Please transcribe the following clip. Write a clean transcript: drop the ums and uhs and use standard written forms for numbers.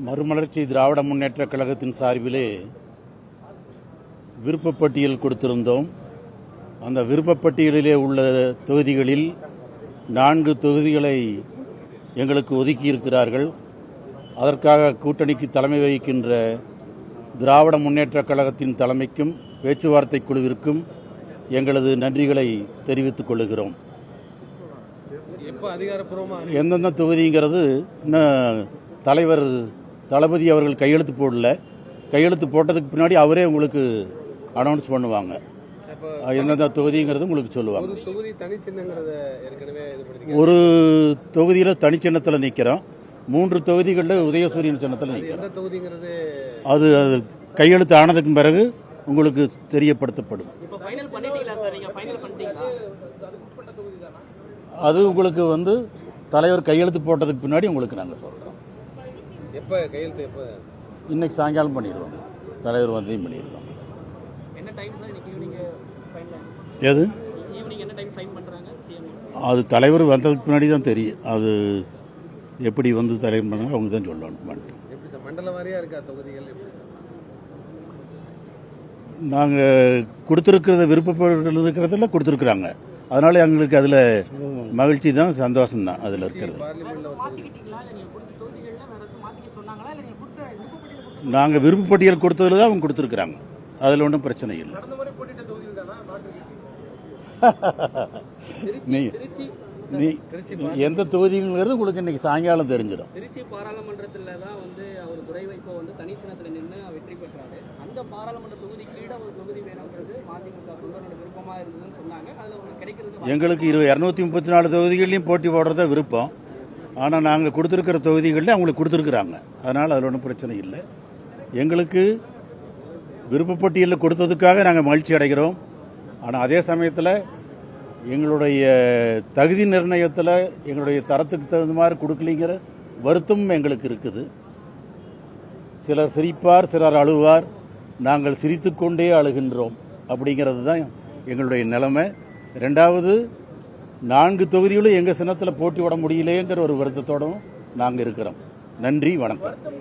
மறுமலர்ச்சி திராவிட முன்னேற்ற கழகத்தின் சார்பிலே விருப்பப்பட்டியல் கொடுத்திருந்தோம். அந்த விருப்பப்பட்டியலிலே உள்ள தொகுதிகளில் 4 தொகுதிகளை எங்களுக்கு ஒதுக்கியிருக்கிறார்கள். அதற்காக கூட்டணிக்கு தலைமை வகிக்கின்ற திராவிட முன்னேற்ற கழகத்தின் தலைமைக்கும் பேச்சுவார்த்தை குழுவிற்கும் எங்களது நன்றிகளை தெரிவித்துக் கொள்கிறோம். எந்தெந்த தொகுதிங்கிறது இன்னும் தலைவர் தளபதி அவர்கள் கையெழுத்து போடல. கையெழுத்து போட்டதுக்கு பின்னாடி அவரே உங்களுக்கு அனௌன்ஸ் பண்ணுவாங்க. எந்தெந்த தொகுதிங்கிறது உங்களுக்கு சொல்லுவாங்க. ஒரு தொகுதியில் தனிச்சின்னத்தில் நிற்கிறோம். 3 தொகுதிகளில் உதயசூரியன் சின்னத்தில் நிற்கிறோம். அது கையெழுத்து ஆனதுக்கு பிறகு உங்களுக்கு தெரியப்படுத்தப்படும். அது உங்களுக்கு தலைவர் கையெழுத்து போட்டதுக்கு பின்னாடி உங்களுக்கு நாங்கள் சொல்கிறோம். இன்னைக்கு சாயங்காலம் பண்ணிடுவோம். தலைவர் வந்தையும் பண்ணிடுவோம். எது அது தலைவர் வந்ததுக்கு பின்னாடி தான் தெரியும். அது எப்படி தலைவர் பண்ணாங்க அவங்க தான் சொல்லணும். நாங்கள் கொடுத்துருக்கிறத விருப்பப்பட்டு இருக்கிறதெல்லாம் கொடுத்துருக்குறாங்க. அதனால எங்களுக்கு அதில் மகிழ்ச்சி தான், சந்தோஷம் தான் அதில் இருக்கிறது. நாங்கள் விருப்பப்பட்டியல் கொடுத்ததில் தான் அவங்க கொடுத்துருக்குறாங்க. அதில் ஒன்றும் பிரச்சனை இல்லை. நீ எந்த தொகுதிங்கிறது உங்களுக்கு இன்னைக்கு சாயங்காலம் தெரிஞ்சிடும். திருச்சி பாராளுமன்றத்தில் தான் அவர் துறை வைகோ தனிச்சின்னத்தில் நின்று வெற்றி பெற்றாரு. அந்த பாராளுமன்ற தொகுதி கீழே ஒரு தொகுதி வேணும்ன்றது மதிமுக தொண்டரோட விருப்பமாக இருந்ததுன்னு சொன்னாங்க. அதில் உங்களுக்கு கிடைக்கிறது எங்களுக்கு 234 தொகுதிகளையும் போட்டி போடுறத விருப்பம். ஆனால் நாங்கள் கொடுத்துருக்கிற தொகுதிகளில் அவங்களுக்கு கொடுத்துருக்குறாங்க. அதனால் அதில் ஒன்றும் பிரச்சனை இல்லை. எங்களுக்கு விருப்பப்பட்டியலில் கொடுத்ததுக்காக நாங்கள் மகிழ்ச்சி அடைகிறோம். ஆனால் அதே சமயத்தில் எங்களுடைய தகுதி நிர்ணயத்தில் எங்களுடைய தரத்துக்கு தகுந்த மாதிரி கொடுக்கலிங்கிற வருத்தம் எங்களுக்கு இருக்குது. சிலர் சிரிப்பார், சிலர் அழுவார். நாங்கள் சிரித்துக்கொண்டே அழுகின்றோம். அப்படிங்கிறது தான் எங்களுடைய நிலைமை. 2வது 4 தொகுதிகளும் எங்கள் சின்னத்தில் போட்டி விட முடியலேங்கிற ஒரு வருத்தத்தோடும் நாங்கள் இருக்கிறோம். நன்றி, வணக்கம்.